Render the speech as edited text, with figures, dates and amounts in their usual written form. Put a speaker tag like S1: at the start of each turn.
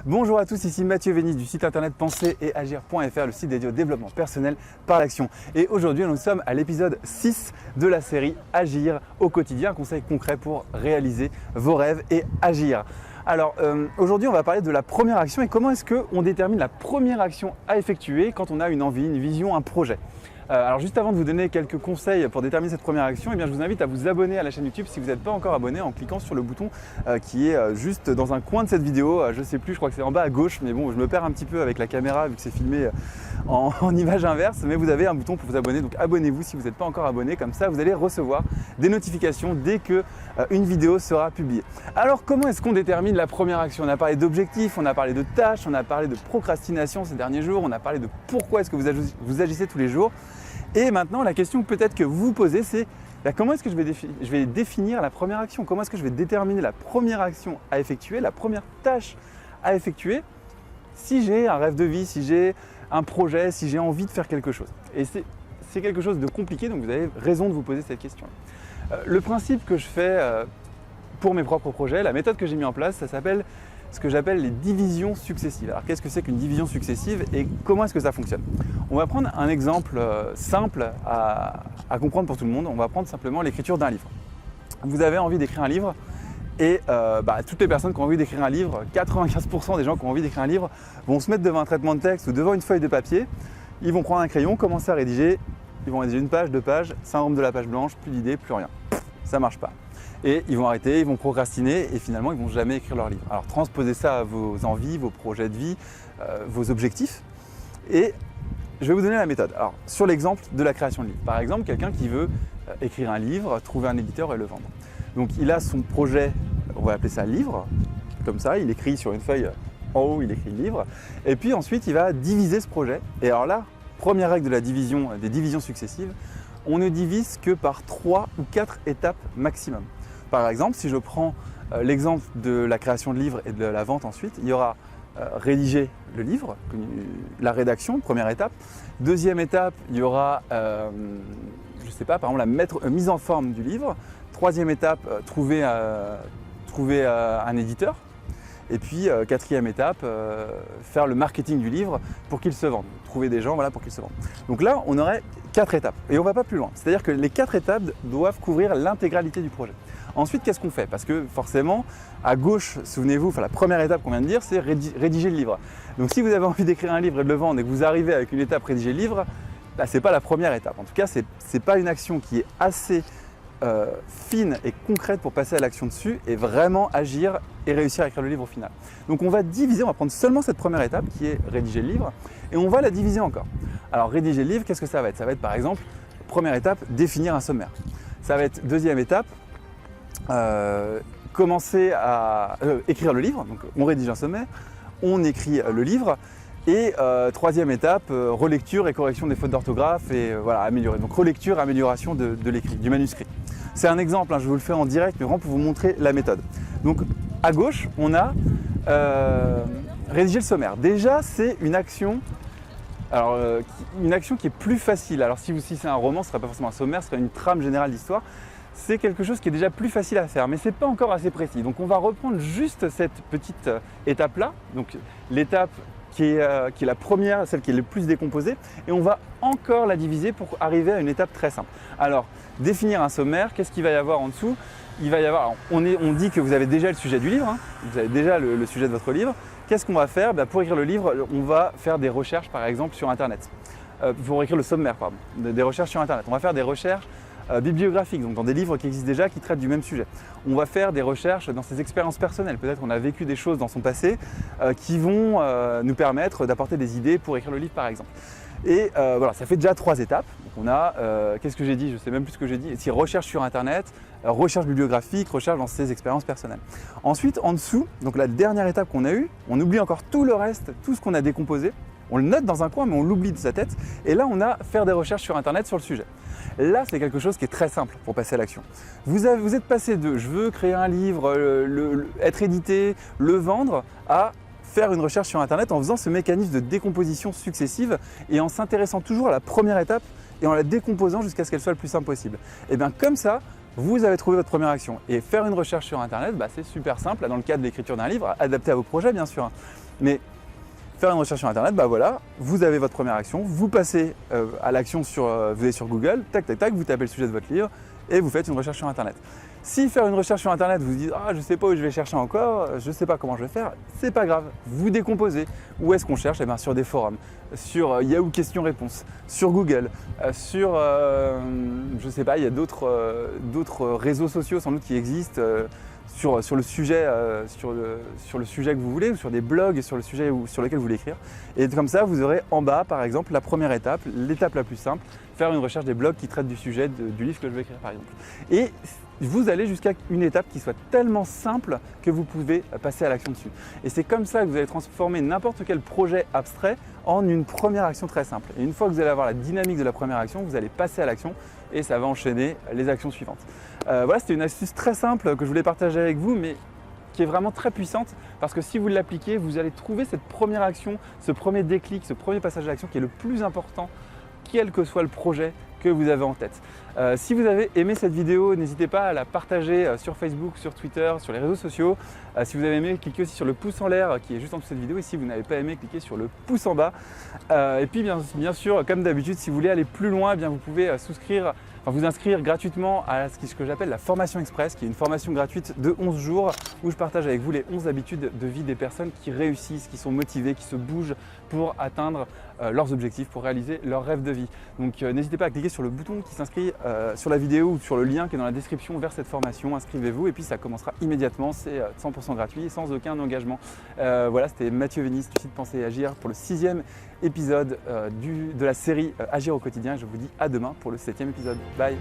S1: Bonjour à tous, ici Mathieu Vénis du site internet penser et agir.fr, le site dédié au développement personnel par l'action. Et aujourd'hui, nous sommes à l'épisode 6 de la série Agir au quotidien, un conseil concret pour réaliser vos rêves et agir. Alors aujourd'hui, on va parler de la première action et comment est-ce qu'on détermine la première action à effectuer quand on a une envie, une vision, un projet. Alors juste avant de vous donner quelques conseils pour déterminer cette première action, je vous invite à vous abonner à la chaîne YouTube si vous n'êtes pas encore abonné en cliquant sur le bouton qui est juste dans un coin de cette vidéo. Je ne sais plus, je crois que c'est en bas à gauche, mais bon, je me perds un petit peu avec la caméra vu que c'est filmé en image inverse. Mais vous avez un bouton pour vous abonner, donc abonnez-vous si vous n'êtes pas encore abonné. Comme ça, vous allez recevoir des notifications dès qu'une vidéo sera publiée. Alors comment est-ce qu'on détermine la première action? On a parlé d'objectifs, on a parlé de tâches, on a parlé de procrastination ces derniers jours, on a parlé de pourquoi est-ce que vous agissez tous les jours. Et maintenant, la question peut-être que vous vous posez, c'est comment est-ce que je vais définir la première action? Comment est-ce que je vais déterminer la première action à effectuer, la première tâche à effectuer si j'ai un rêve de vie, si j'ai un projet, si j'ai envie de faire quelque chose? Et c'est quelque chose de compliqué, donc vous avez raison de vous poser cette question. Le principe que je fais pour mes propres projets, la méthode que j'ai mis en place, ça s'appelle ce que j'appelle les divisions successives. Alors qu'est-ce que c'est qu'une division successive et comment est-ce que ça fonctionne? On va prendre un exemple simple à comprendre pour tout le monde. On va prendre simplement l'écriture d'un livre. Vous avez envie d'écrire un livre et toutes les personnes qui ont envie d'écrire un livre, 95% des gens qui ont envie d'écrire un livre vont se mettre devant un traitement de texte ou devant une feuille de papier. Ils vont prendre un crayon, commencer à rédiger. Ils vont rédiger une page, 2 pages, syndrome de la page blanche, plus d'idées, plus rien. Ça ne marche pas. Et ils vont arrêter, ils vont procrastiner et finalement ils ne vont jamais écrire leur livre. Alors transposez ça à vos envies, vos projets de vie, vos objectifs. Et je vais vous donner la méthode. Alors sur l'exemple de la création de livre. Par exemple, quelqu'un qui veut écrire un livre, trouver un éditeur et le vendre. Donc il a son projet, on va appeler ça livre, comme ça, il écrit sur une feuille en haut, il écrit livre. Et puis ensuite il va diviser ce projet. Et alors là, première règle de la division, des divisions successives, on ne divise que par 3 ou 4 étapes maximum. Par exemple, si je prends l'exemple de la création de livre et de la vente ensuite, il y aura rédiger le livre, la rédaction, première étape. Deuxième étape, il y aura, je sais pas, par exemple la mise en forme du livre. Troisième étape, trouver un éditeur. Et puis, quatrième étape, faire le marketing du livre pour qu'il se vende. Trouver des gens pour qu'ils se vendent. Donc là, on aurait 4 étapes et on ne va pas plus loin. C'est-à-dire que les 4 étapes doivent couvrir l'intégralité du projet. Ensuite, qu'est-ce qu'on fait? Parce que forcément, à gauche, souvenez-vous, la première étape qu'on vient de dire, c'est rédiger le livre. Donc si vous avez envie d'écrire un livre et de le vendre et que vous arrivez avec une étape rédiger le livre, ce n'est pas la première étape. En tout cas, ce n'est pas une action qui est assez fine et concrète pour passer à l'action dessus et vraiment agir et réussir à écrire le livre au final. Donc on va diviser, on va prendre seulement cette première étape qui est rédiger le livre et on va la diviser encore. Alors rédiger le livre, qu'est-ce que ça va être? Ça va être par exemple, première étape, définir un sommaire. Ça va être deuxième étape, commencer à écrire le livre, donc on rédige un sommaire, on écrit le livre et troisième étape, relecture et correction des fautes d'orthographe et voilà, améliorer. Donc relecture, amélioration de l'écrit, du manuscrit. C'est un exemple, je vous le fais en direct, mais vraiment pour vous montrer la méthode. Donc à gauche, on a rédiger le sommaire. Déjà, c'est une action, une action qui est plus facile. Alors si c'est un roman, ce ne serait pas forcément un sommaire, ce serait une trame générale d'histoire. C'est quelque chose qui est déjà plus facile à faire, mais ce n'est pas encore assez précis. Donc on va reprendre juste cette petite étape-là, donc l'étape qui est la première, celle qui est le plus décomposée, et on va encore la diviser pour arriver à une étape très simple. Alors, définir un sommaire, qu'est-ce qu'il va y avoir en dessous? Il va y avoir, on dit que vous avez déjà le sujet du livre, vous avez déjà le sujet de votre livre. Qu'est-ce qu'on va faire? Pour écrire le livre, on va faire des recherches par exemple sur Internet. Pour écrire le sommaire, pardon, des recherches sur Internet. On va faire des recherches bibliographiques, donc dans des livres qui existent déjà, qui traitent du même sujet. On va faire des recherches dans ses expériences personnelles. Peut-être qu'on a vécu des choses dans son passé qui vont nous permettre d'apporter des idées pour écrire le livre par exemple. Et voilà, ça fait déjà 3 étapes. Donc on a, qu'est-ce que j'ai dit? Je ne sais même plus ce que j'ai dit. Ici, recherche sur Internet, recherche bibliographique, recherche dans ses expériences personnelles. Ensuite, en dessous, donc la dernière étape qu'on a eue, on oublie encore tout le reste, tout ce qu'on a décomposé. On le note dans un coin, mais on l'oublie de sa tête. Et là, on a faire des recherches sur Internet sur le sujet. Là, c'est quelque chose qui est très simple pour passer à l'action. Vous êtes passé de « je veux créer un livre, être édité, le vendre » à faire une recherche sur Internet en faisant ce mécanisme de décomposition successive et en s'intéressant toujours à la première étape et en la décomposant jusqu'à ce qu'elle soit le plus simple possible. Et bien comme ça, vous avez trouvé votre première action. Et faire une recherche sur Internet, c'est super simple, dans le cadre de l'écriture d'un livre, adapté à vos projets bien sûr. Mais faire une recherche sur Internet, bah voilà, vous avez votre première action, vous passez à l'action vous allez sur Google, tac, tac, tac, vous tapez le sujet de votre livre et vous faites une recherche sur Internet. Si faire une recherche sur Internet, vous vous dites « Ah, je ne sais pas où je vais chercher encore, je ne sais pas comment je vais faire », c'est pas grave, vous décomposez. Où est-ce qu'on cherche? Eh bien, sur des forums, sur Yahoo Questions-Réponses, sur Google, sur, je ne sais pas, il y a d'autres réseaux sociaux sans doute qui existent, sur le sujet que vous voulez, ou sur des blogs sur le sujet sur lequel vous voulez écrire. Et comme ça, vous aurez en bas, par exemple, la première étape, l'étape la plus simple, faire une recherche des blogs qui traitent du sujet du livre que je vais écrire, par exemple. Et vous allez jusqu'à une étape qui soit tellement simple que vous pouvez passer à l'action dessus. Et c'est comme ça que vous allez transformer n'importe quel projet abstrait en une première action très simple. Et une fois que vous allez avoir la dynamique de la première action, vous allez passer à l'action et ça va enchaîner les actions suivantes. Voilà, c'était une astuce très simple que je voulais partager avec vous, mais qui est vraiment très puissante parce que si vous l'appliquez, vous allez trouver cette première action, ce premier déclic, ce premier passage à l'action qui est le plus important, quel que soit le projet que vous avez en tête. Si vous avez aimé cette vidéo, n'hésitez pas à la partager sur Facebook, sur Twitter, sur les réseaux sociaux. Si vous avez aimé, cliquez aussi sur le pouce en l'air qui est juste en dessous de cette vidéo. Et si vous n'avez pas aimé, cliquez sur le pouce en bas. Et puis bien sûr, comme d'habitude, si vous voulez aller plus loin, eh bien, vous pouvez vous inscrire gratuitement à ce que j'appelle la formation express, qui est une formation gratuite de 11 jours où je partage avec vous les 11 habitudes de vie des personnes qui réussissent, qui sont motivées, qui se bougent pour atteindre leurs objectifs, pour réaliser leurs rêves de vie. Donc n'hésitez pas à cliquer sur le bouton qui s'inscrit sur la vidéo ou sur le lien qui est dans la description vers cette formation. Inscrivez-vous et puis ça commencera immédiatement, c'est 100% gratuit, sans aucun engagement. Voilà, c'était Mathieu Vénis du site Penser et Agir pour le 6e épisode de la série Agir au quotidien. Je vous dis à demain pour le 7e épisode. Bye!